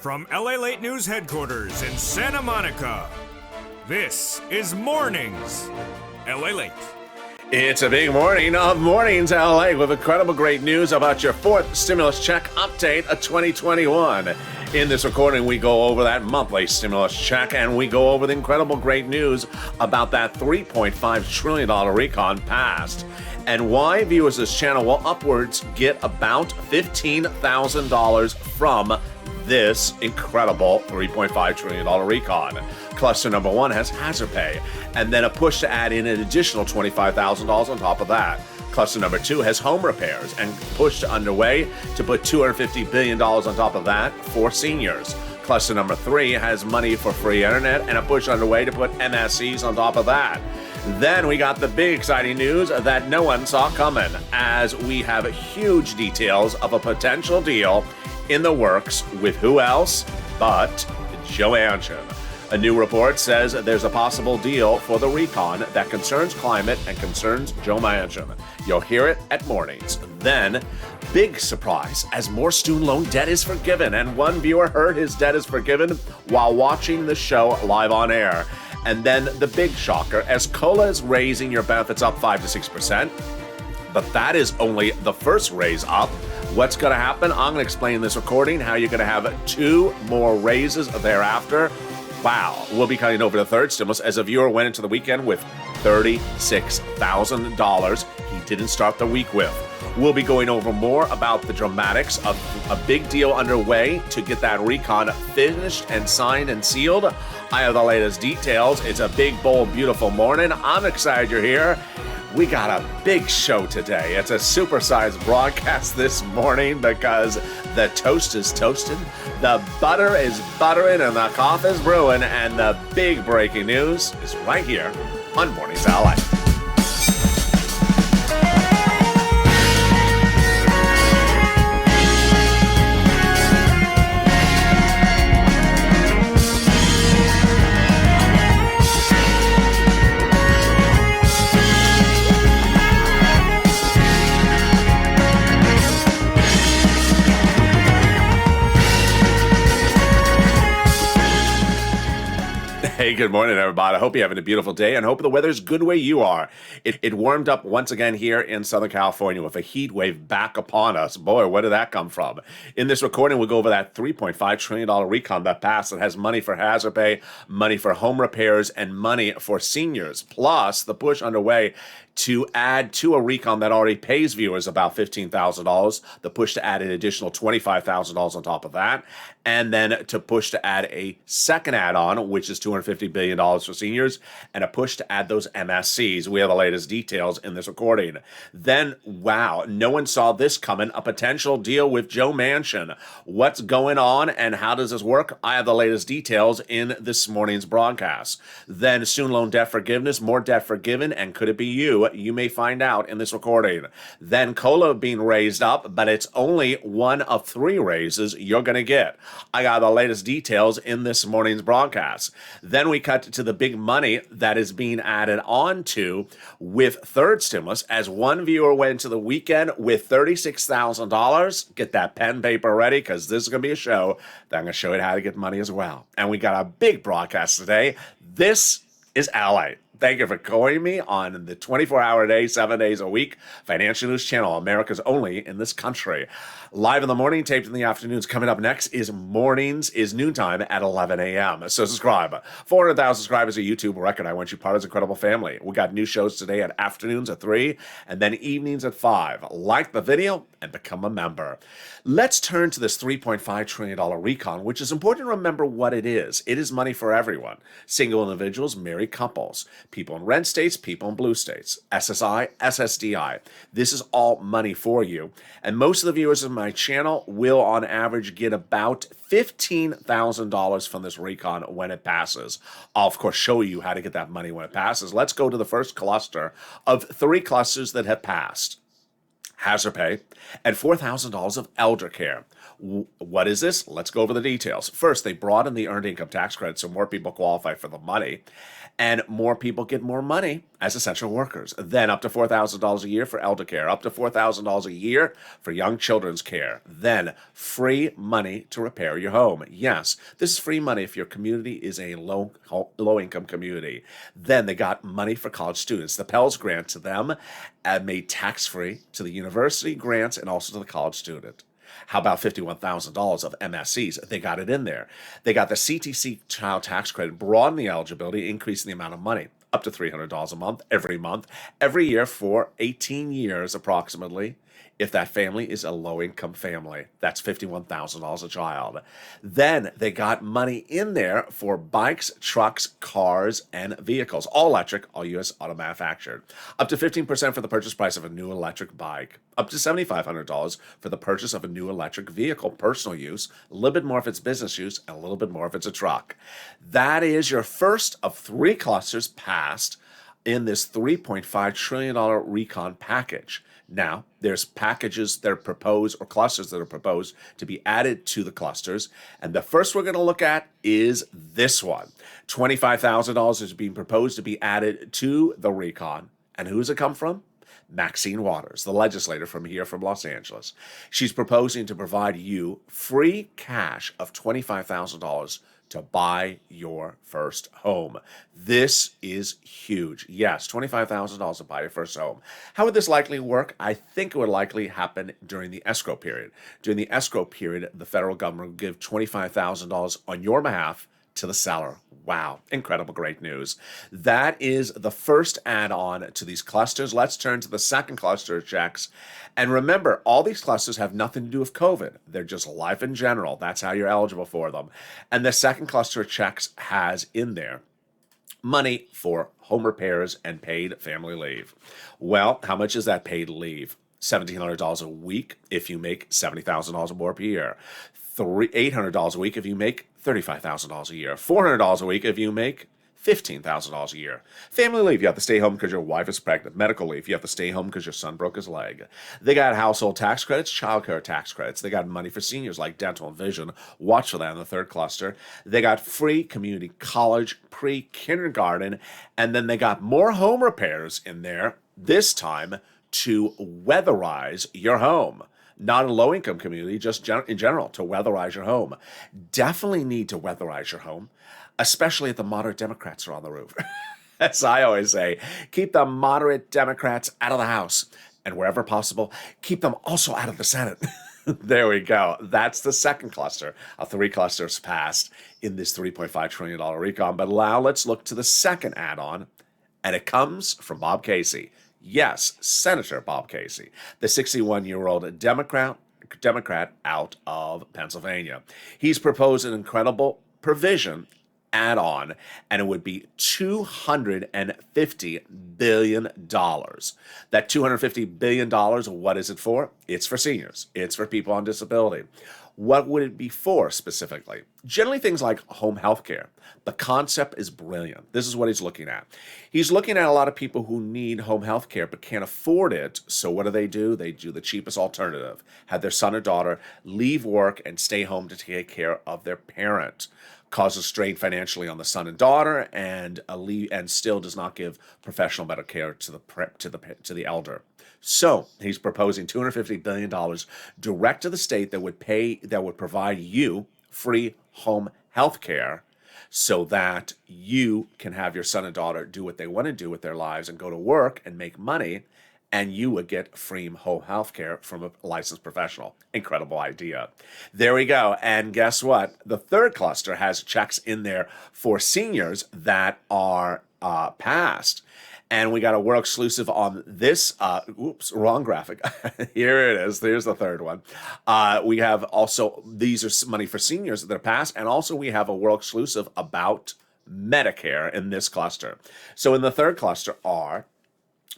From LA Late News headquarters in Santa Monica, this is Mornings LA Late. It's a big morning of Mornings LA with incredible great news about your fourth stimulus check update of 2021. In this recording, we go over that monthly stimulus check and we go over the incredible great news about that $3.5 trillion recon passed and why viewers of this channel will upwards get about $15,000 from this incredible $3.5 trillion recon. Cluster number one has hazard pay, and then a push to add in an additional $25,000 on top of that. Cluster number two has home repairs, and push underway to put $250 billion on top of that for seniors. Cluster number three has money for free internet, and a push underway to put MSCs on top of that. Then we got the big exciting news that no one saw coming, as we have huge details of a potential deal in the works with who else but Joe Manchin. A new report says there's a possible deal for the recon that concerns climate and concerns Joe Manchin. You'll hear it at mornings. Then, big surprise as more student loan debt is forgiven, and one viewer heard his debt is forgiven while watching the show live on air. And then the big shocker as COLA is raising your benefits up 5 to 6%. But that is only the first raise up. What's going to happen? I'm going to explain in this recording how you're going to have 2 more raises thereafter. Wow. We'll be cutting over the third stimulus as a viewer went into the weekend with $36,000 he didn't start the week with. We'll be going over more about the dramatics of a big deal underway to get that recon finished and signed and sealed. I have the latest details. It's a big, bold, beautiful morning. I'm excited you're here. We got a big show today. It's a supersized broadcast this morning because the toast is toasting, the butter is buttering, and the coffee is brewing, and the big breaking news is right here on Mornings LA. Hey, good morning, everybody. I hope you're having a beautiful day and hope the weather's good where you are. It warmed up once again here in Southern California with a heat wave back upon us. Boy, where did that come from? In this recording, we'll go over that $3.5 trillion recon that passed that has money for hazard pay, money for home repairs, and money for seniors. Plus, the push underway to add to a recon that already pays viewers about $15,000, the push to add an additional $25,000 on top of that, and then to push to add a second add-on, which is $250 billion for seniors, and a push to add those MSCs. We have the latest details in this recording. Then, wow, no one saw this coming, a potential deal with Joe Manchin. What's going on and how does this work? I have the latest details in this morning's broadcast. Then, student loan debt forgiveness, more debt forgiven, and could it be you? You may find out in this recording. Then COLA being raised up, but it's only one of 3 raises you're going to get. I got the latest details in this morning's broadcast. Then we cut to the big money that is being added on to with third stimulus as one viewer went into the weekend with $36,000. Get that pen paper ready because this is going to be a show that I'm going to show you how to get money as well. And we got a big broadcast today. This is LA. Thank you for joining me on the 24-hour day, 7 days a week financial news channel, America's only in this country. Live in the morning, taped in the afternoons. Coming up next is Mornings is noontime at 11 a.m. So subscribe. 400,000 subscribers, a YouTube record. I want you part of this incredible family. We got new shows today at afternoons at 3 and then evenings at 5. Like the video and become a member. Let's turn to this $3.5 trillion recon, which is important to remember what it is. It is money for everyone. Single individuals, married couples, people in red states, people in blue states, SSI, SSDI. This is all money for you. And most of the viewers of my channel will on average get about $15,000 from this recon when it passes. I'll of course show you how to get that money when it passes. Let's go to the first cluster of 3 clusters that have passed. Hazard pay and $4,000 of elder care. What is this? Let's go over the details. First, they broaden the earned income tax credit so more people qualify for the money, and more people get more money as essential workers. Then up to $4,000 a year for elder care, up to $4,000 a year for young children's care. Then free money to repair your home. Yes, this is free money if your community is a low-income community. Then they got money for college students. The Pell's grant to them made tax-free to the university grants and also to the college student. How about $51,000 of MSCs? They got it in there. They got the CTC child tax credit, broaden the eligibility, increasing the amount of money, up to $300 a month, every year for 18 years approximately. If that family is a low-income family, that's $51,000 a child. Then they got money in there for bikes, trucks, cars, and vehicles, all electric, all U.S. auto manufactured. Up to 15% for the purchase price of a new electric bike. Up to $7,500 for the purchase of a new electric vehicle, personal use, a little bit more if it's business use, and a little bit more if it's a truck. That is your first of 3 clusters passed in this $3.5 trillion recon package. Now, there's packages that are proposed or clusters that are proposed to be added to the clusters. And the first we're going to look at is this one. $25,000 is being proposed to be added to the recon. And who does it come from? Maxine Waters, the legislator from Los Angeles. She's proposing to provide you free cash of $25,000 to buy your first home. This is huge. Yes, $25,000 to buy your first home. How would this likely work? I think it would likely happen during the escrow period. During the escrow period, the federal government will give $25,000 on your behalf to the seller. Wow, incredible, great news. That is the first add-on to these clusters. Let's turn to the second cluster of checks. And remember, all these clusters have nothing to do with COVID. They're just life in general. That's how you're eligible for them. And the second cluster of checks has in there money for home repairs and paid family leave. Well, how much is that paid leave? $1,700 a week if you make $70,000 or more per year. $800 a week if you make $35,000 a year. $400 a week if you make $15,000 a year. Family leave, you have to stay home because your wife is pregnant. Medical leave, you have to stay home because your son broke his leg. They got household tax credits, child care tax credits. They got money for seniors like dental and vision. Watch for that in the third cluster. They got free community college, pre-kindergarten, and then they got more home repairs in there, this time to weatherize your home. Not a low-income community, just in general, to weatherize your home. Definitely need to weatherize your home, especially if the moderate Democrats are on the roof. As I always say, keep the moderate Democrats out of the House. And wherever possible, keep them also out of the Senate. There we go. That's the second cluster of 3 clusters passed in this $3.5 trillion recon. But now let's look to the second add-on, and it comes from Bob Casey. Yes, Senator Bob Casey, the 61-year-old Democrat out of Pennsylvania. He's proposed an incredible provision add-on, and it would be $250 billion. That $250 billion, what is it for? It's for seniors. It's for people on disability. What would it be for specifically? Generally things like home health care. The concept is brilliant. This is what he's looking at. He's looking at a lot of people who need home health care but can't afford it. So what do? They do the cheapest alternative. Have their son or daughter leave work and stay home to take care of their parent. Causes strain financially on the son and daughter, and still does not give professional medical care to the elder. So he's proposing $250 billion direct to the state that would provide you free home health care, so that you can have your son and daughter do what they want to do with their lives and go to work and make money, and you would get free home health care from a licensed professional. Incredible idea. There we go. And guess what? The third cluster has checks in there for seniors that are passed. And we got a world exclusive on this. Wrong graphic. Here it is. There's the third one. We have also, these are money for seniors that are passed. And also we have a world exclusive about Medicare in this cluster. So in the third cluster are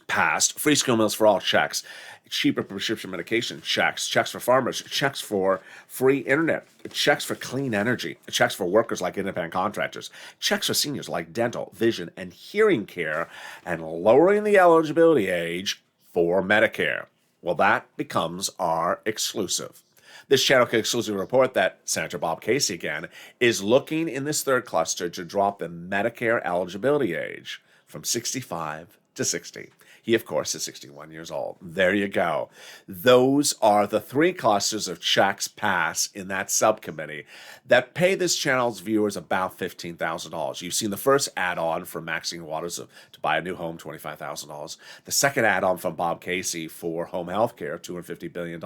passed free school meals for all checks, cheaper prescription medication checks, checks for farmers, checks for free internet, checks for clean energy, checks for workers like independent contractors, checks for seniors like dental, vision, and hearing care, and lowering the eligibility age for Medicare. Well, that becomes our exclusive. This channel can exclusively report that Senator Bob Casey, again, is looking in this third cluster to drop the Medicare eligibility age from 65 to 60. He, of course, is 61 years old. There you go. Those are the three clusters of checks passed in that subcommittee that pay this channel's viewers about $15,000. You've seen the first add-on from Maxine Waters to buy a new home, $25,000. The second add-on from Bob Casey for home health care, $250 billion.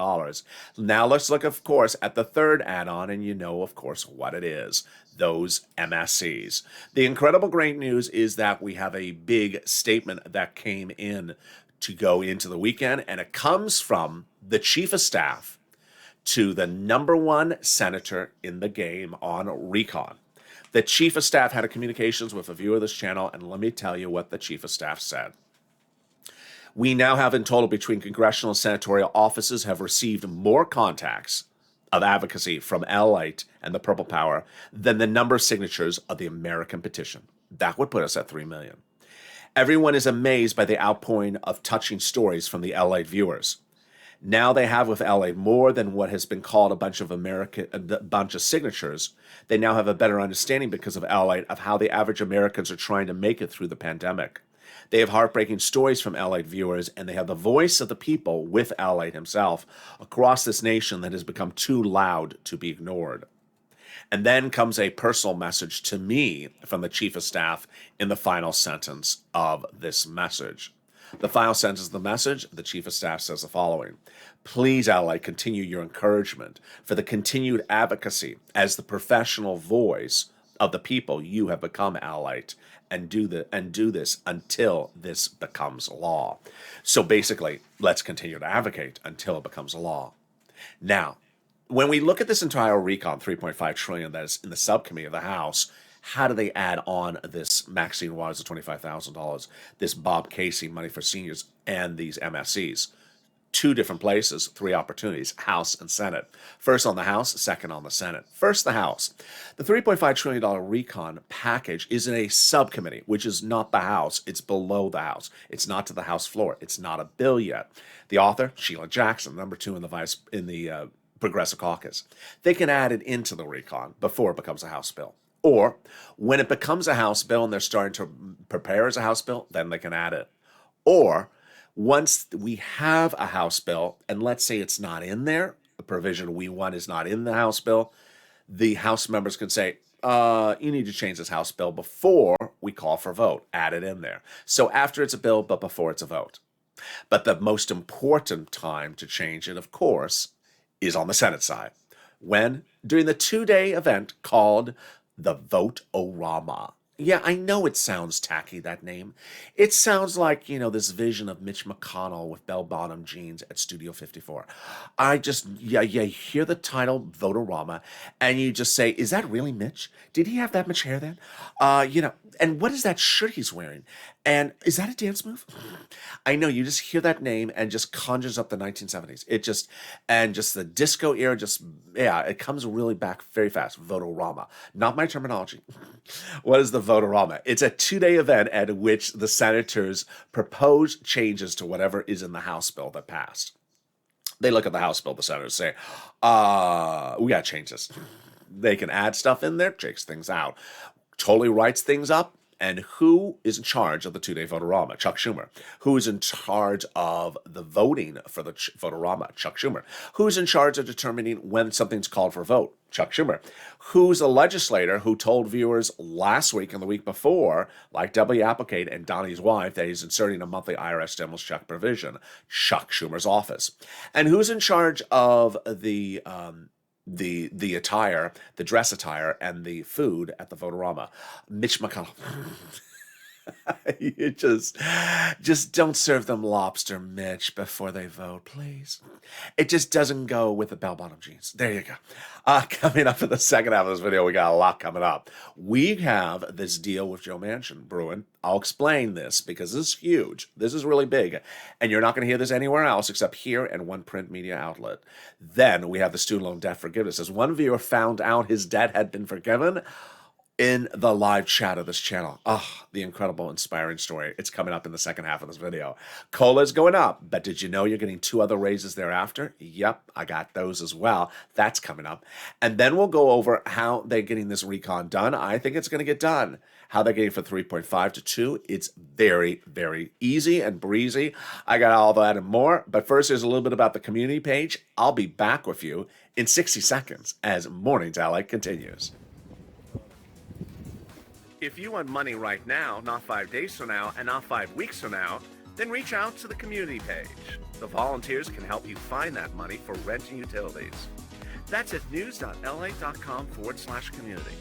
Now let's look, of course, at the third add-on, and you know, of course, what it is. Those MSCs. The incredible great news is that we have a big statement that came in to go into the weekend, and it comes from the chief of staff to the #1 senator in the game on recon. The chief of staff had a communications with a viewer of this channel, and let me tell you what the chief of staff said. We now have in total between congressional and senatorial offices have received more contacts of advocacy from LLate and the Purple Power than the number of signatures of the American petition. That would put us at 3 million. Everyone is amazed by the outpouring of touching stories from the LLate viewers. Now they have with LLate more than what has been called a bunch of signatures. They now have a better understanding because of LLate of how the average Americans are trying to make it through the pandemic. They have heartbreaking stories from LLate viewers, and they have the voice of the people with LLate himself across this nation that has become too loud to be ignored. And then comes a personal message to me from the chief of staff in the final sentence of this message. The final sentence of the message, the chief of staff says the following: please, LLate, continue your encouragement for the continued advocacy as the professional voice of the people you have become, LLate, and do this until this becomes law. So basically, let's continue to advocate until it becomes a law. Now, when we look at this entire recon, $3.5 trillion that is in the subcommittee of the House, how do they add on this Maxine Waters of $25,000, this Bob Casey money for seniors, and these MSCs? Two different places, three opportunities, House and Senate. First on the House, second on the Senate. First, the House. The $3.5 trillion recon package is in a subcommittee, which is not the House. It's below the House. It's not to the House floor. It's not a bill yet. The author, Sheila Jackson, #2 in the Progressive Caucus. They can add it into the recon before it becomes a House bill. Or when it becomes a House bill and they're starting to prepare as a House bill, then they can add it. Or once we have a House bill, and let's say it's not in there, the provision we want is not in the House bill, the House members can say, you need to change this House bill before we call for a vote. Add it in there. So after it's a bill, but before it's a vote. But the most important time to change it, of course, is on the Senate side. When? During the 2-day event called the Vote-O-Rama. Yeah, I know it sounds tacky, that name. It sounds like, this vision of Mitch McConnell with bell-bottom jeans at Studio 54. You hear the title, Vote-O-Rama, and you just say, is that really Mitch? Did he have that much hair then? And what is that shirt he's wearing? And is that a dance move? I know, you just hear that name and just conjures up the 1970s. And just the disco era, it comes really back very fast. Vote-O-Rama. Not my terminology. What is the Vote-O-Rama? It's a 2-day event at which the senators propose changes to whatever is in the House bill that passed. They look at the House bill, the senators say, we got to change this. They can add stuff in there, takes things out, totally writes things up. And who is in charge of the 2-day Vote-O-Rama? Chuck Schumer. Who is in charge of the voting for the Vote-O-Rama? Chuck Schumer. Who's in charge of determining when something's called for a vote? Chuck Schumer. Who's a legislator who told viewers last week and the week before, like W. Applegate and Donnie's wife, that he's inserting a monthly IRS stimulus check provision? Chuck Schumer's office. And who's in charge of the attire, the dress attire, and the food at the Vote-O-Rama? Mitch McConnell. You just don't serve them lobster, Mitch, before they vote, please. It just doesn't go with the bell-bottom jeans. There you go. Coming up in the second half of this video, we got a lot coming up. We have this deal with Joe Manchin brewing. I'll explain this because this is huge. This is really big. And you're not going to hear this anywhere else except here and one print media outlet. Then we have the student loan debt forgiveness. As one viewer found out his debt had been forgiven, in the live chat of this channel. The incredible, inspiring story. It's coming up in the second half of this video. Cola's going up, but did you know you're getting 2 other raises thereafter? Yep, I got those as well. That's coming up. And then we'll go over how they're getting this recon done. I think it's going to get done. How they're getting from 3.5 to 2. It's very, very easy and breezy. I got all that and more. But first, there's a little bit about the community page. I'll be back with you in 60 seconds as Mornings LATE continues. If you want money right now, not 5 days from now, and not 5 weeks from now, then reach out to the community page. The volunteers can help you find that money for rent and utilities. That's at news.la.com/community.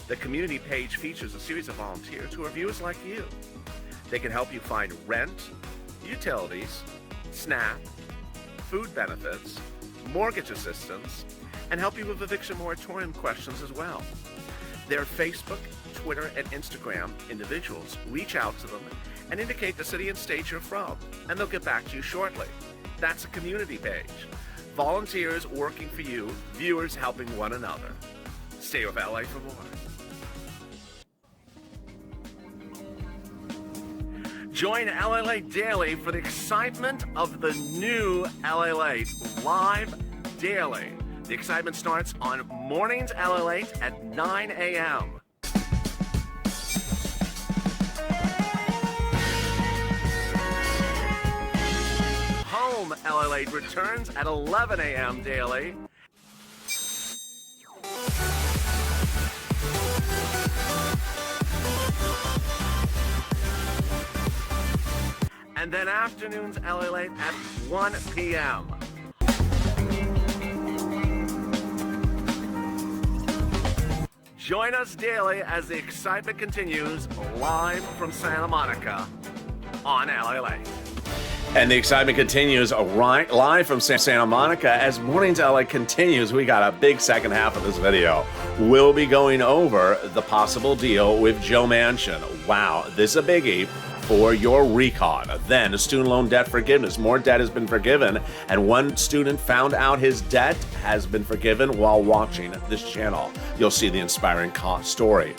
The community page features a series of volunteers who are viewers like you. They can help you find rent, utilities, SNAP, food benefits, mortgage assistance, and help you with eviction moratorium questions as well. Their Facebook, Twitter, and Instagram individuals reach out to them and indicate the city and state you're from, and they'll get back to you shortly. That's a community page. Volunteers working for you, viewers helping one another. Stay with LA for more. Join LALATE Daily for the excitement of the new LALATE live daily. The excitement starts on Mornings LALATE at 9 a.m. Home LALATE returns at 11 a.m. daily. And then afternoons LALATE at 1 p.m. Join us daily as the excitement continues live from Santa Monica on LALATE. And the excitement continues right live from Santa Monica as Mornings LALATE continues. We got a big second half of this video. We'll be going over the possible deal with Joe Manchin. Wow, this is a biggie for your recon. Then student loan debt forgiveness. More debt has been forgiven, and one student found out his debt has been forgiven while watching this channel. You'll see the inspiring story.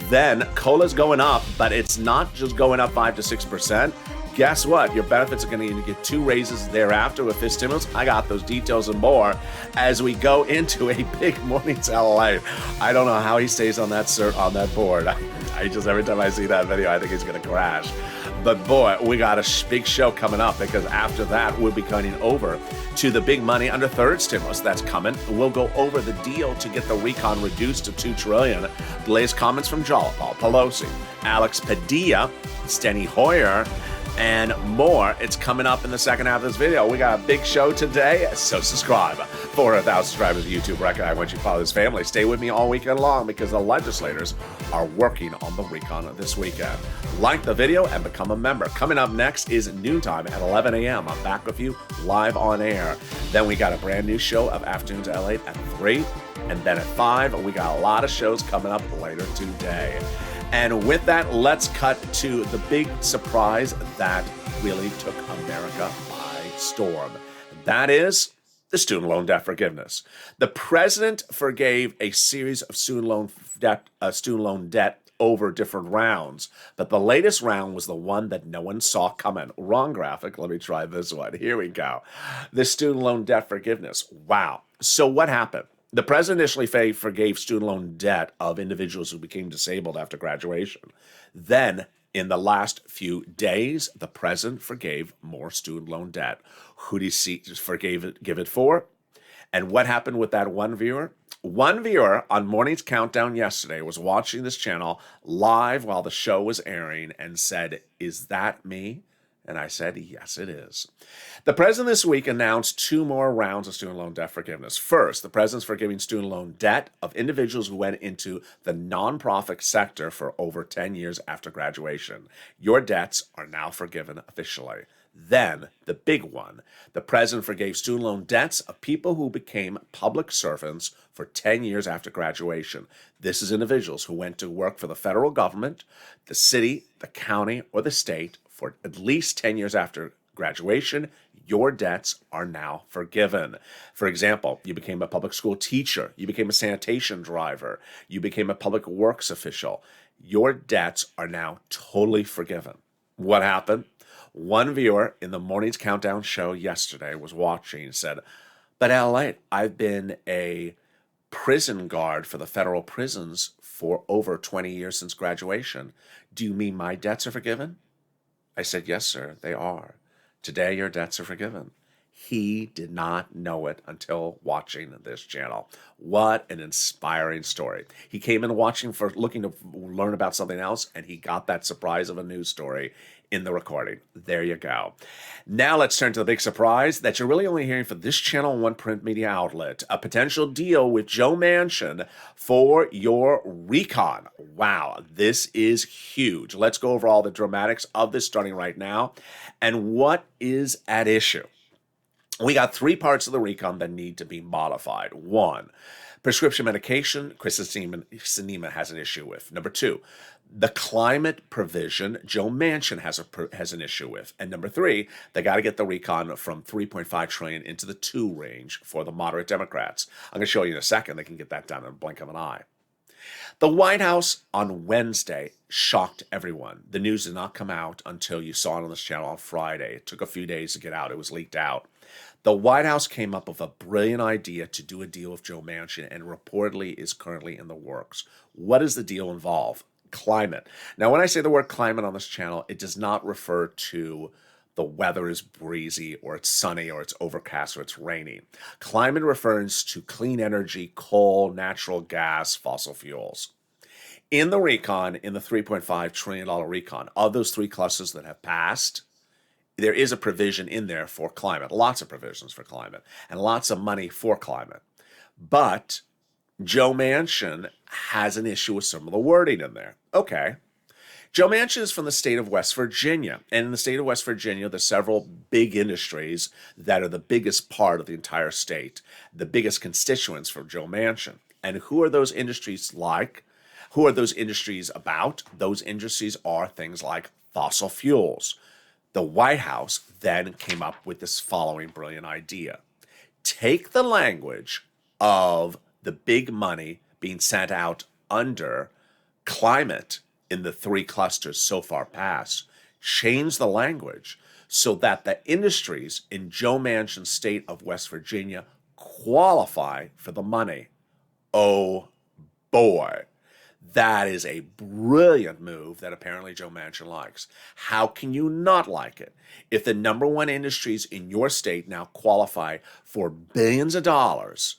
Then COLA's going up, but it's not just going up 5 to 6%. Guess what? Your benefits are going to get 2 raises thereafter with this stimulus. I got those details and more as we go into a big Mornings LALATE. I don't know how he stays on that board. I just, every time I see that video, I think he's going to crash. But boy, we got a big show coming up because after that, we'll be cutting over to the big money under third stimulus that's coming. We'll go over the deal to get the recon reduced to $2 trillion. The latest comments from Paul Pelosi, Alex Padilla, Steny Hoyer, and more. It's coming up in the second half of this video. We got a big show today, so subscribe. 400,000 subscribers YouTube record. I want you to follow this family. Stay with me all weekend long because the legislators are working on the recon this weekend. Like the video and become a member. Coming up next is noontime at 11 a.m. I'm back with you live on air. Then we got a brand new show of Afternoons LALATE at 3. And then at 5, we got a lot of shows coming up later today. And with that, let's cut to the big surprise that really took America by storm. That is the student loan debt forgiveness. The president forgave a series of student loan debt over different rounds, but the latest round was the one that no one saw coming. Wrong graphic. Let me try this one. Here we go. The student loan debt forgiveness. Wow. So what happened? The president initially forgave student loan debt of individuals who became disabled after graduation. Then, in the last few days, the president forgave more student loan debt. Who did he give it for? And what happened with that one viewer? One viewer on Morning's Countdown yesterday was watching this channel live while the show was airing and said, "Is that me?" And I said, yes, it is. The president this week announced 2 more rounds of student loan debt forgiveness. First, the president's forgiving student loan debt of individuals who went into the nonprofit sector for over 10 years after graduation. Your debts are now forgiven officially. Then, the big one, the president forgave student loan debts of people who became public servants for 10 years after graduation. This is individuals who went to work for the federal government, the city, the county, or the state for at least 10 years after graduation, your debts are now forgiven. For example, you became a public school teacher, you became a sanitation driver, you became a public works official. Your debts are now totally forgiven. What happened? One viewer in the morning's countdown show yesterday was watching and said, "But LA, I've been a prison guard for the federal prisons for over 20 years since graduation. Do you mean my debts are forgiven?" I said, "Yes, sir, they are. Today, your debts are forgiven." He did not know it until watching this channel. What an inspiring story. He came in watching for looking to learn about something else, and he got that surprise of a news story in the recording. There you go. Now let's turn to the big surprise that you're really only hearing for this channel and one print media outlet. A potential deal with Joe Manchin for your recon. Wow, this is huge. Let's go over all the dramatics of this starting right now and what is at issue. We got three parts of the recon that need to be modified. One, prescription medication, Chris Sinema has an issue with. Number two, the climate provision, Joe Manchin has an issue with. And number three, they got to get the recon from 3.5 trillion into the 2 range for the moderate Democrats. I'm going to show you in a second. They can get that done in a blink of an eye. The White House on Wednesday shocked everyone. The news did not come out until you saw it on this channel on Friday. It took a few days to get out. It was leaked out. The White House came up with a brilliant idea to do a deal with Joe Manchin and reportedly is currently in the works. What does the deal involve? Climate. Now, when I say the word climate on this channel, it does not refer to the weather is breezy or it's sunny or it's overcast or it's rainy. Climate refers to clean energy, coal, natural gas, fossil fuels. In the recon, in the $3.5 trillion recon, of those three clusters that have passed, there is a provision in there for climate, lots of provisions for climate, and lots of money for climate. But Joe Manchin has an issue with some of the wording in there. Okay. Joe Manchin is from the state of West Virginia. And in the state of West Virginia, there's several big industries that are the biggest part of the entire state, the biggest constituents for Joe Manchin. And who are those industries like? Who are those industries about? Those industries are things like fossil fuels. The White House then came up with this following brilliant idea. Take the language of the big money being sent out under climate in the three clusters so far past, change the language so that the industries in Joe Manchin's state of West Virginia qualify for the money. Oh boy. That is a brilliant move that apparently Joe Manchin likes. How can you not like it? If the number one industries in your state now qualify for billions of dollars,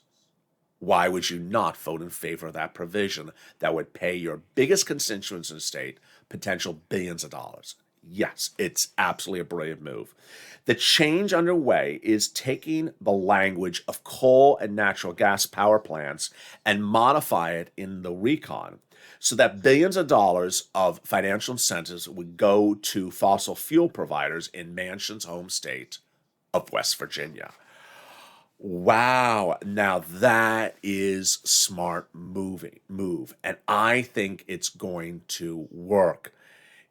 why would you not vote in favor of that provision that would pay your biggest constituents in the state potential billions of dollars? Yes, it's absolutely a brilliant move. The change underway is taking the language of coal and natural gas power plants and modify it in the recon so that billions of dollars of financial incentives would go to fossil fuel providers in Manchin's home state of West Virginia. Wow. Now that is smart move. And I think it's going to work.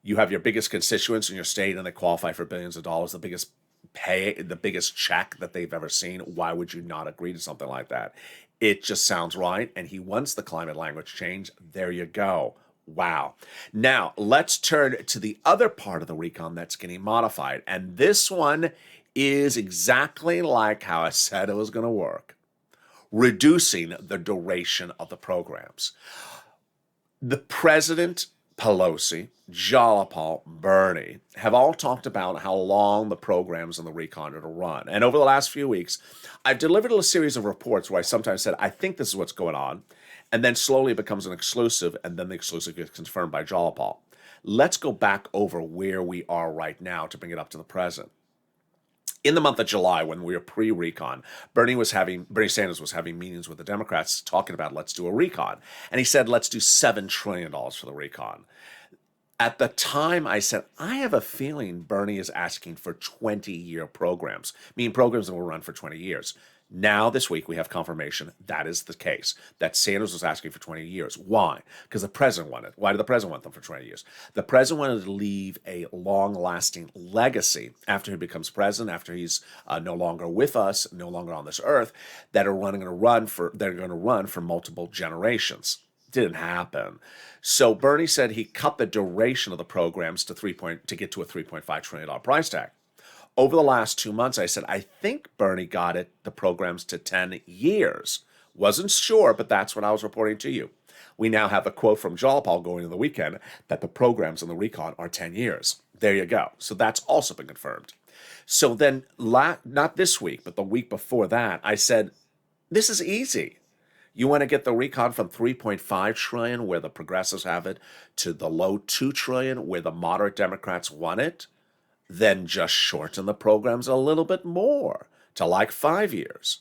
You have your biggest constituents in your state and they qualify for billions of dollars, the biggest pay, the biggest check that they've ever seen. Why would you not agree to something like that? It just sounds right. And he wants the climate language change. There you go. Wow. Now let's turn to the other part of the recon that's getting modified. And this one is exactly like how I said it was going to work. Reducing the duration of the programs. The President, Pelosi, Jolipal, Bernie have all talked about how long the programs in the recon are to run. And over the last few weeks, I've delivered a series of reports where I sometimes said, I think this is what's going on. And then slowly it becomes an exclusive, and then the exclusive gets confirmed by Jolipal. Let's go back over where we are right now to bring it up to the present. In the month of July, when we were pre-recon, Bernie Sanders was having meetings with the Democrats talking about let's do a recon. And he said, let's do $7 trillion for the recon. At the time, I said, I have a feeling Bernie is asking for 20-year programs, meaning programs that will run for 20 years. Now, this week, we have confirmation that is the case, that Sanders was asking for 20 years. Why? Because the president wanted. Why did the president want them for 20 years? The president wanted to leave a long-lasting legacy after he becomes president, after he's no longer with us, no longer on this earth, that are going to run for multiple generations. Didn't happen. So Bernie said he cut the duration of the programs to get to a $3.5 trillion price tag. Over the last 2 months, I said, I think Bernie got the programs to 10 years. Wasn't sure, but that's what I was reporting to you. We now have a quote from Jalopal going into the weekend that the programs in the recon are 10 years. There you go. So that's also been confirmed. So then, not this week, but the week before that, I said, this is easy. You want to get the recon from 3.5 trillion, where the progressives have it, to the low 2 trillion, where the moderate Democrats want it? Then just shorten the programs a little bit more to like 5 years.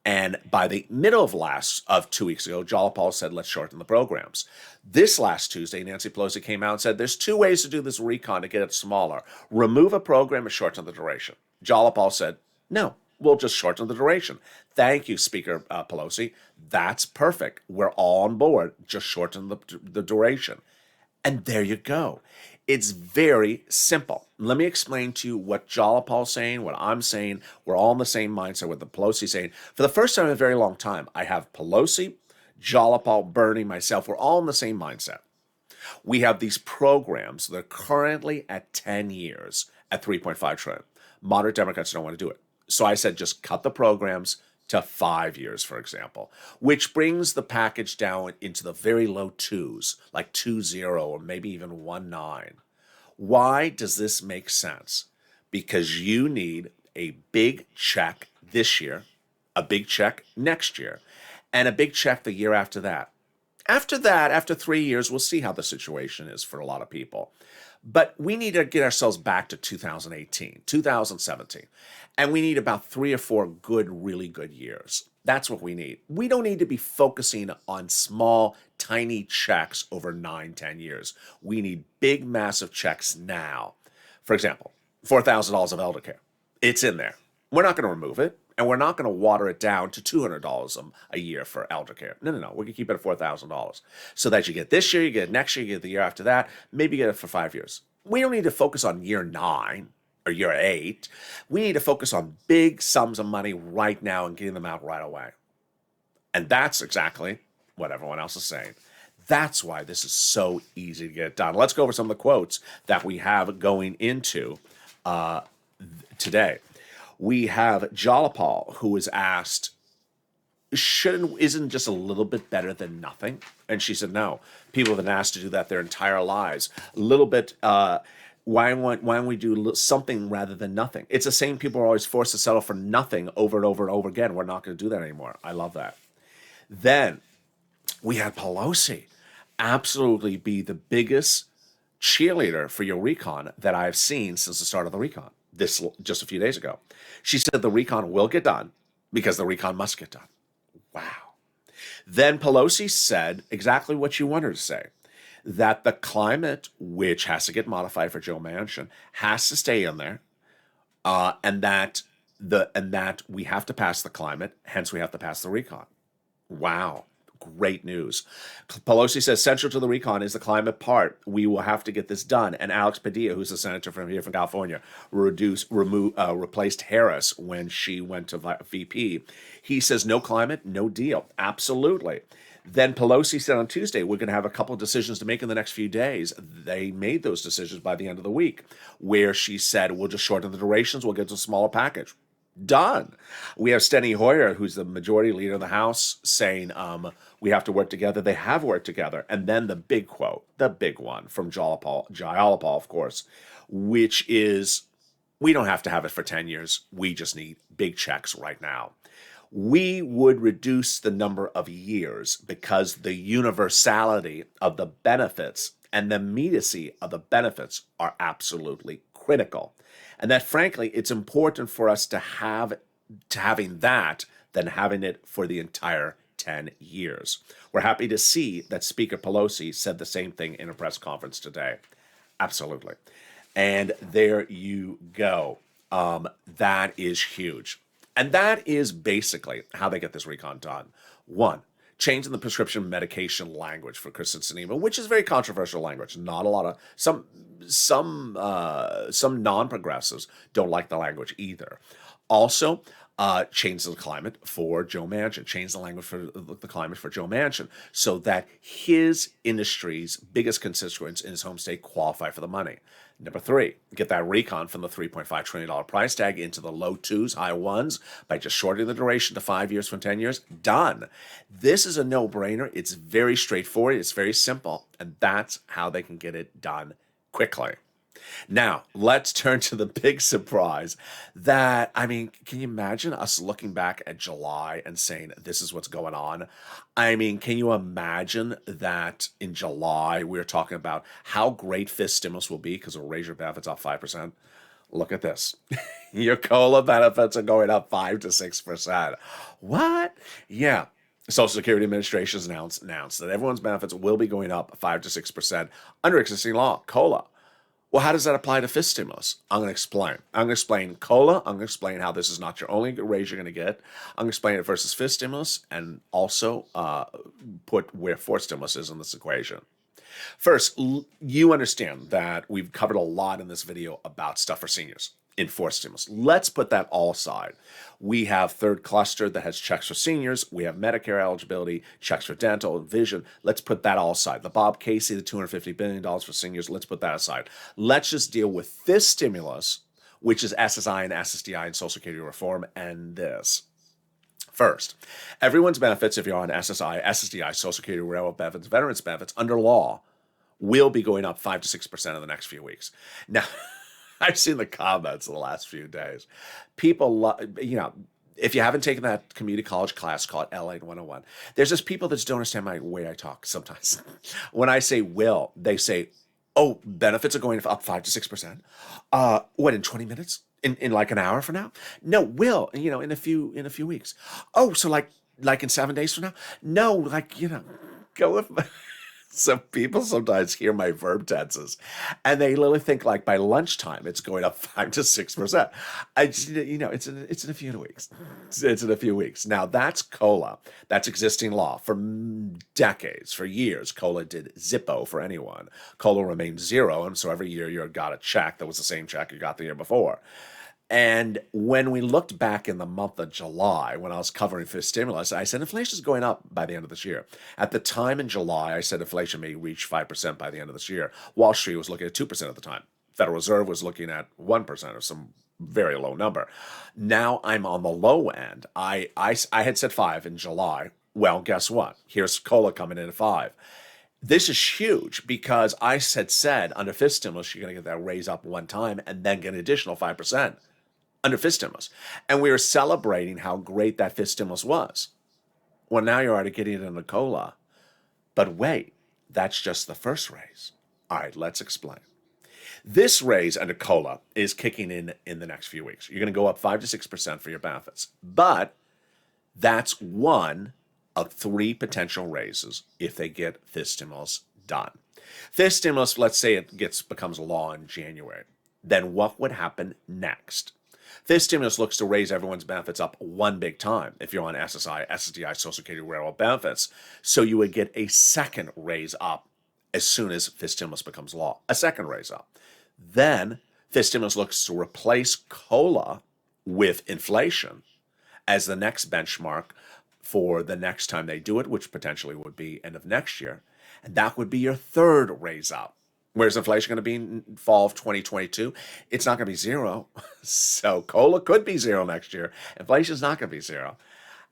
And by the middle of 2 weeks ago, Jalopal said, let's shorten the programs. This last Tuesday, Nancy Pelosi came out and said, there's 2 ways to do this recon to get it smaller. Remove a program and shorten the duration. Jalopal said, no, we'll just shorten the duration. Thank you, Speaker Pelosi. That's perfect. We're all on board. Just shorten the duration. And there you go. It's very simple. Let me explain to you what Jalopal's saying, what I'm saying. We're all in the same mindset with the Pelosi saying. For the first time in a very long time, I have Pelosi, Jalopal, Bernie, myself. We're all in the same mindset. We have these programs that are currently at 10 years at 3.5 trillion. Moderate Democrats don't want to do it. So I said just cut the programs to 5 years, for example, which brings the package down into the very low twos, like 2.0 or maybe even 1.9. Why does this make sense? Because you need a big check this year, a big check next year, and a big check the year after that. After that, after 3 years, we'll see how the situation is for a lot of people. But we need to get ourselves back to 2018, 2017. And we need about 3 or 4 really good years. That's what we need. We don't need to be focusing on small, tiny checks over 9, 10 years. We need big, massive checks now. For example, $4,000 of elder care. It's in there. We're not going to remove it. And we're not going to water it down to $200 a year for elder care. No. We're going to keep it at $4,000. So that you get this year, you get it next year, you get it the year after that, maybe you get it for 5 years. We don't need to focus on year 9 or year 8. We need to focus on big sums of money right now and getting them out right away. And that's exactly what everyone else is saying. That's why this is so easy to get done. Let's go over some of the quotes that we have going into today. We have Jalopal, who was asked, isn't just a little bit better than nothing? And she said, no. People have been asked to do that their entire lives. A little bit, why don't we do something rather than nothing? It's the same people are always forced to settle for nothing over and over and over again. We're not going to do that anymore. I love that. Then we had Pelosi absolutely be the biggest cheerleader for your recon that I've seen since the start of the recon. This just a few days ago. She said the recon will get done because the recon must get done. Wow. Then Pelosi said exactly what you want her to say, that the climate, which has to get modified for Joe Manchin, has to stay in there, and that we have to pass the climate, hence we have to pass the recon. Wow. Great news. Pelosi says central to the recon is the climate part. We will have to get this done. And Alex Padilla, who's a senator from here from California, replaced Harris when she went to VP. He says no climate, no deal. Absolutely. Then Pelosi said on Tuesday, we're going to have a couple of decisions to make in the next few days. They made those decisions by the end of the week, where she said, we'll just shorten the durations. We'll get to a smaller package. Done. We have Steny Hoyer, who's the majority leader of the House, saying we have to work together. They have worked together. And then the big quote, the big one from Jalopal, of course, which is, we don't have to have it for 10 years. We just need big checks right now. We would reduce the number of years because the universality of the benefits and the immediacy of the benefits are absolutely critical. And that, frankly, it's important for us to having that than having it for the entire 10 years. We're happy to see that Speaker Pelosi said the same thing in a press conference today. Absolutely. And there you go. That is huge. And that is basically how they get this recon done. One, changing the prescription medication language for Christensenema, which is very controversial language. Not a lot of some non-progressives don't like the language either. Also, change the climate for Joe Manchin. Change the language for the climate for Joe Manchin so that his industry's biggest constituents in his home state qualify for the money. Number three, get that recon from the $3.5 trillion price tag into the low twos, high ones by just shortening the duration to 5 years from 10 years. Done. This is a no-brainer. It's very straightforward. It's very simple. And that's how they can get it done quickly. Now, let's turn to the big surprise that, I mean, can you imagine us looking back at July and saying, this is what's going on? I mean, can you imagine that in July we were talking about how great FIS stimulus will be because it'll raise your benefits up 5%? Look at this. Your COLA benefits are going up 5 to 6%. What? Yeah. Social Security Administration has announced that everyone's benefits will be going up 5 to 6% under existing law, COLA. Well, how does that apply to FIS stimulus? I'm going to explain. I'm going to explain COLA. I'm going to explain how this is not your only raise you're going to get. I'm going to explain it versus FIS stimulus and also put where forced stimulus is in this equation. First, you understand that we've covered a lot in this video about stuff for seniors in forced stimulus. Let's put that all aside. We have third cluster that has checks for seniors. We have Medicare eligibility, checks for dental and vision. Let's put that all aside. The Bob Casey, the $250 billion for seniors, let's put that aside. Let's just deal with this stimulus, which is SSI and SSDI and Social Security reform, and this. First, everyone's benefits, if you're on SSI, SSDI, Social Security, railroad benefits, veterans benefits, under law, will be going up 5 to 6% in the next few weeks. Now, I've seen the comments in the last few days. People, if you haven't taken that community college class called LA 101, there's just people that just don't understand my way I talk sometimes. When I say will, they say, oh, benefits are going up 5 to 6%. What, in 20 minutes? In like an hour from now? No, will, in a few weeks. Oh, so like in 7 days from now? No, go with So people sometimes hear my verb tenses and they literally think like by lunchtime it's going up 5 to 6%. It's in a few weeks. It's in a few weeks. Now that's COLA. That's existing law for decades, for years. COLA did Zippo for anyone. COLA remained zero, and so every year you got a check that was the same check you got the year before. And when we looked back in the month of July, when I was covering FIS stimulus, I said inflation is going up by the end of this year. At the time in July, I said inflation may reach 5% by the end of this year. Wall Street was looking at 2% at the time. Federal Reserve was looking at 1% or some very low number. Now I'm on the low end. I had said 5 in July. Well, guess what? Here's COLA coming in at 5. This is huge because I said under FIS stimulus, you're going to get that raise up one time and then get an additional 5%. Under FIS stimulus. And we were celebrating how great that FIS stimulus was. Well, now you're already getting it in the COLA. But wait, that's just the first raise. All right, let's explain. This raise under COLA is kicking in the next few weeks. You're going to go up 5 to 6% for your benefits. But that's one of 3 potential raises if they get FIS stimulus done. FIS stimulus, let's say it becomes law in January. Then what would happen next? FIS stimulus looks to raise everyone's benefits up one big time if you're on SSI, SSDI, Social Security, railroad benefits. So you would get a second raise up as soon as FIS stimulus becomes law, a second raise up. Then FIS stimulus looks to replace COLA with inflation as the next benchmark for the next time they do it, which potentially would be end of next year. And that would be your third raise up. Where's inflation going to be in fall of 2022? It's not going to be zero. So COLA could be zero next year. Inflation is not going to be zero.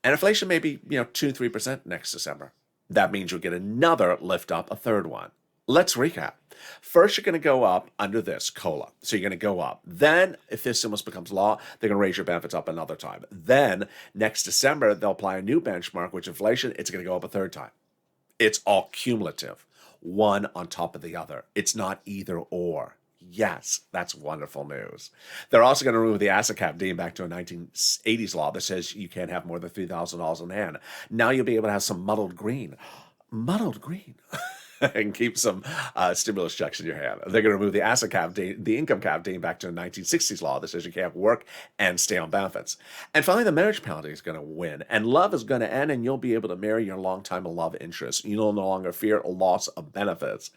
And inflation may be 2-3% next December. That means you'll get another lift up, a third one. Let's recap. First, you're going to go up under this COLA. So you're going to go up. Then, if this stimulus becomes law, they're going to raise your benefits up another time. Then, next December, they'll apply a new benchmark, which inflation, it's going to go up a third time. It's all cumulative. One on top of the other. It's not either or. Yes, that's wonderful news. They're also going to remove the asset cap dating back to a 1980s law that says you can't have more than $3,000 in hand. Now you'll be able to have some muddled green. Muddled green. and keep some stimulus checks in your hand. They're going to remove the asset cap, the income cap dating back to the 1960s law that says you can't work and stay on benefits. And finally, the marriage penalty is going to win, and love is going to end, and you'll be able to marry your longtime love interest. You'll no longer fear a loss of benefits.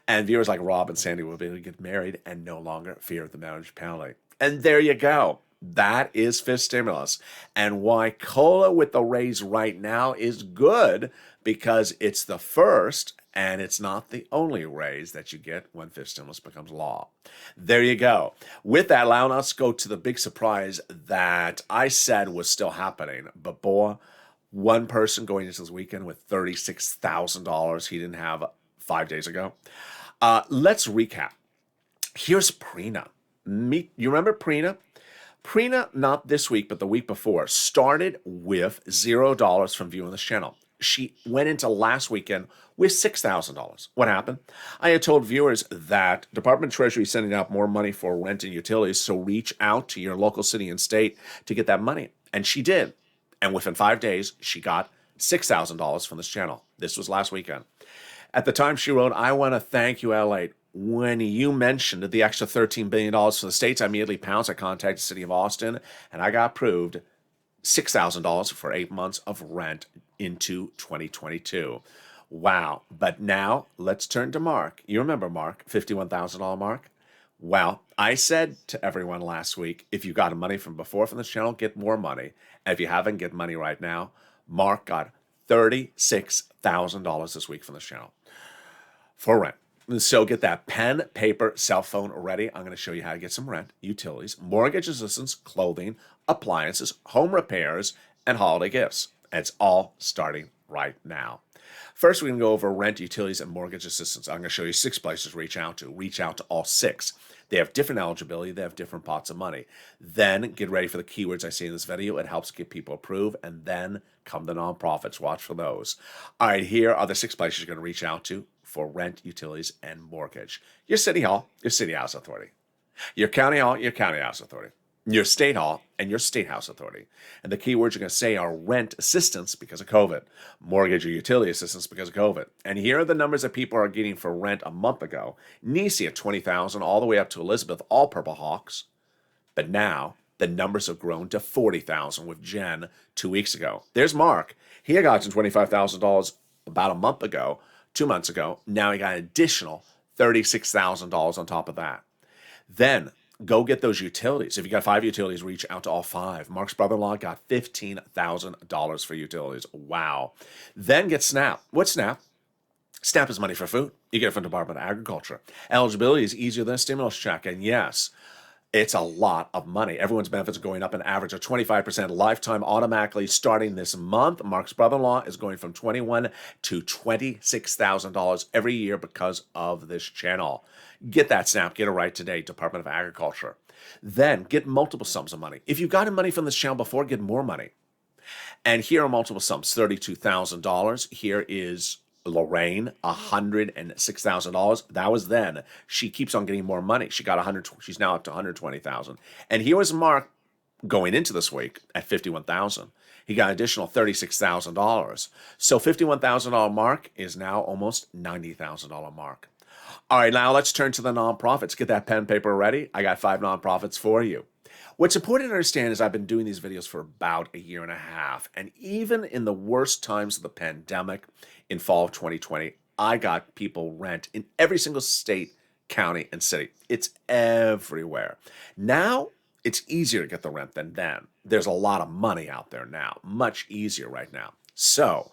And viewers like Rob and Sandy will be able to get married and no longer fear the marriage penalty. And there you go. That is fifth stimulus. And why COLA with the raise right now is good, because it's the first and it's not the only raise that you get when fifth stimulus becomes law. There you go. With that, allow us go to the big surprise that I said was still happening. But boy, one person going into this weekend with $36,000 he didn't have 5 days ago. Let's recap. Here's Prina. You remember Prina? Prina, not this week, but the week before, started with $0 from viewing this channel. She went into last weekend with $6,000. What happened? I had told viewers that Department of Treasury is sending out more money for rent and utilities, so reach out to your local city and state to get that money. And she did. And within 5 days, she got $6,000 from this channel. This was last weekend. At the time, she wrote, "I want to thank you, LA. When you mentioned the extra $13 billion for the states, I immediately pounced. I contacted the city of Austin, and I got approved $6,000 for 8 months of rent into 2022. Wow. But now let's turn to Mark. You remember Mark, $51,000 Mark? Well, I said to everyone last week, if you got money from before from this channel, get more money. And if you haven't, get money right now. Mark got $36,000 this week from this channel for rent. So get that pen, paper, cell phone ready. I'm going to show you how to get some rent, utilities, mortgage assistance, clothing, appliances, home repairs, and holiday gifts. And it's all starting right now. First, we're going to go over rent, utilities, and mortgage assistance. I'm going to show you 6 places to reach out to. Reach out to all 6. They have different eligibility. They have different pots of money. Then get ready for the keywords I see in this video. It helps get people approved. And then come the nonprofits. Watch for those. All right, here are the 6 places you're going to reach out to for rent, utilities, and mortgage. Your city hall, your city house authority. Your county hall, your county house authority. Your state hall, and your state house authority. And the keywords you're going to say are rent assistance because of COVID, mortgage or utility assistance because of COVID. And here are the numbers that people are getting for rent a month ago. Nisi at $20,000 all the way up to Elizabeth, all Purple Hawks. But now the numbers have grown to $40,000 with Jen 2 weeks ago. There's Mark. He had gotten $25,000 about a month ago, 2 months ago. Now he got an additional $36,000 on top of that. Then go get those utilities. If you got 5 utilities, reach out to all 5. Mark's brother-in-law got $15,000 for utilities. Wow. Then get SNAP. What's SNAP? SNAP is money for food. You get it from the Department of Agriculture. Eligibility is easier than a stimulus check. And yes, it's a lot of money. Everyone's benefits are going up an average of 25% lifetime automatically starting this month. Mark's brother-in-law is going from $21,000 to $26,000 every year because of this channel. Get that SNAP. Get it right today, Department of Agriculture. Then get multiple sums of money. If you've gotten money from this channel before, get more money. And here are multiple sums. $32,000. Here is Lorraine, $106,000. That was then. She keeps on getting more money. She got 100. She's now up to 120,000. And here was Mark going into this week at 51,000. He got an additional $36,000. So $51,000 Mark is now almost $90,000 Mark. All right, now let's turn to the nonprofits. Get that pen and paper ready. I got 5 nonprofits for you. What's important to understand is I've been doing these videos for about a year and a half. And even in the worst times of the pandemic in fall of 2020, I got people rent in every single state, county, and city. It's everywhere. Now, it's easier to get the rent than then. There's a lot of money out there now. Much easier right now. So,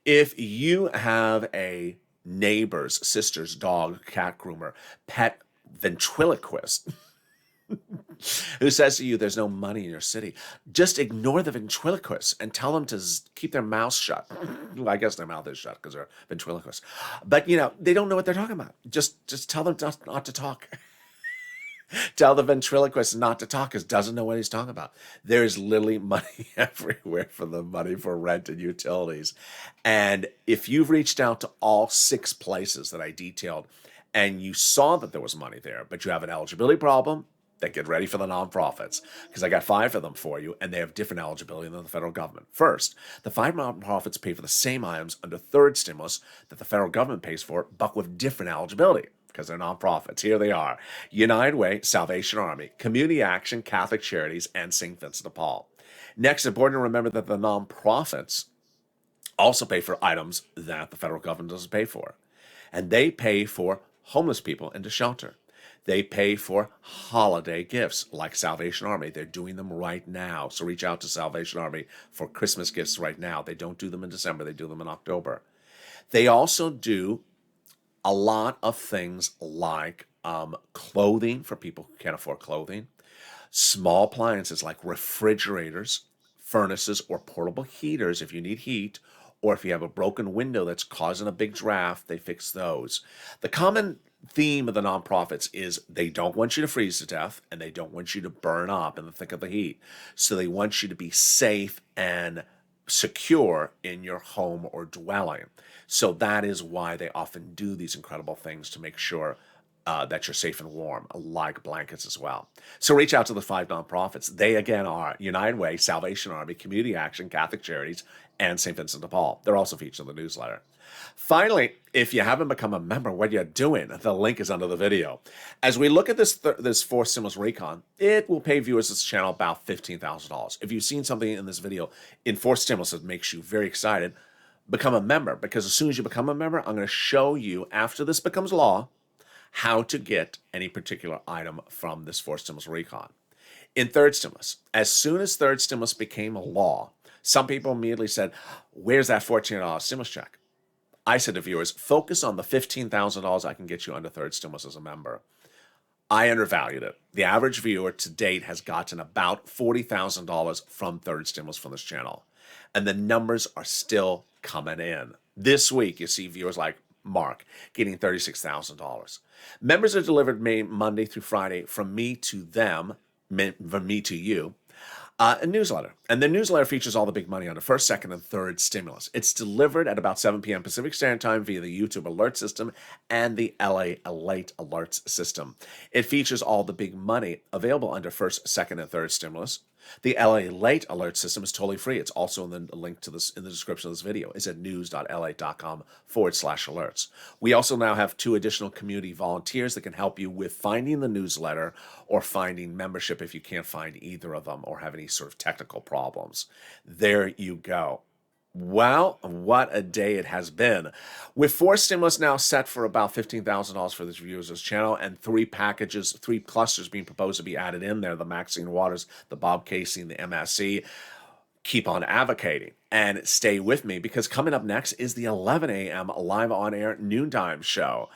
if you have a neighbor's sister's dog, cat groomer, pet ventriloquist who says to you there's no money in your city, just ignore the ventriloquist and tell them to keep their mouths shut. Well, I guess their mouth is shut because they're ventriloquists. But, you know, they don't know what they're talking about. Just tell them not to talk. Tell the ventriloquist not to talk because doesn't know what he's talking about. There's literally money everywhere for the money for rent and utilities. And if you've reached out to all 6 places that I detailed and you saw that there was money there, but you have an eligibility problem, Then get ready for the nonprofits, because I got 5 of them for you, and they have different eligibility than the federal government. First, the 5 nonprofits pay for the same items under third stimulus that the federal government pays for, but with different eligibility, because they're nonprofits. Here they are: United Way, Salvation Army, Community Action, Catholic Charities, and St. Vincent de Paul. Next, it's important to remember that the nonprofits also pay for items that the federal government doesn't pay for. And they pay for homeless people into shelter. They pay for holiday gifts like Salvation Army. They're doing them right now. So reach out to Salvation Army for Christmas gifts right now. They don't do them in December. They do them in October. They also do a lot of things like clothing for people who can't afford clothing, small appliances like refrigerators, furnaces, or portable heaters if you need heat, or if you have a broken window that's causing a big draft, they fix those. The common theme of the nonprofits is they don't want you to freeze to death, and they don't want you to burn up in the thick of the heat. So they want you to be safe and secure in your home or dwelling. So that is why they often do these incredible things to make sure that you're safe and warm, like blankets as well. So reach out to the 5 nonprofits. They, again, are United Way, Salvation Army, Community Action, Catholic Charities, and St. Vincent de Paul. They're also featured in the newsletter. Finally, if you haven't become a member, what you're doing, the link is under the video. As we look at this fourth stimulus recon, it will pay viewers of this channel about $15,000. If you've seen something in this video in fourth stimulus that makes you very excited, become a member, because as soon as you become a member, I'm going to show you, after this becomes law, how to get any particular item from this fourth stimulus recon. In third stimulus, as soon as third stimulus became a law, some people immediately said, where's that $1,400 stimulus check? I said to viewers, focus on the $15,000 I can get you under third stimulus as a member. I undervalued it. The average viewer to date has gotten about $40,000 from third stimulus from this channel. And the numbers are still coming in. This week, you see viewers like Mark getting $36,000. Members are delivered Monday through Friday from me to them, from me to you, a newsletter. And the newsletter features all the big money on the first, second, and third stimulus. It's delivered at about 7 p.m. Pacific Standard Time via the YouTube alert system and the LA Late alerts system. It features all the big money available under first, second, and third stimulus. The LA Late alert system is totally free. It's also in the link to this in the description of this video. It's at news.la.com/alerts. We also now have 2 additional community volunteers that can help you with finding the newsletter or finding membership if you can't find either of them or have any sort of technical problems. There you go. Well, what a day it has been. With 4 stimulus now set for about $15,000 for this viewers' channel, and 3 packages, 3 clusters being proposed to be added in there, the Maxine Waters, the Bob Casey, and the MSC. Keep on advocating and stay with me, because coming up next is the 11 a.m. live on-air noontime show.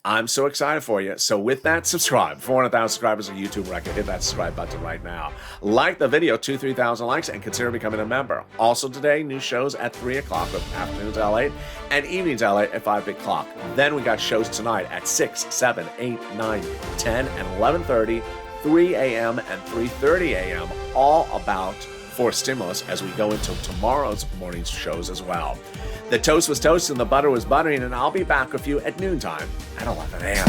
I'm so excited for you. So with that, subscribe. 400,000 subscribers on YouTube record. Hit that subscribe button right now. Like the video, 3,000 likes, and consider becoming a member. Also today, new shows at 3 o'clock with Afternoons LA and Evenings LA at 5 o'clock. Then we got shows tonight at 6, 7, 8, 9, 10, and 11:30, 3 a.m. and 3:30 a.m. all about for stimulus as we go into tomorrow's morning's shows as well. The toast was toasted and the butter was buttering, and I'll be back with you at noontime at 11 a.m.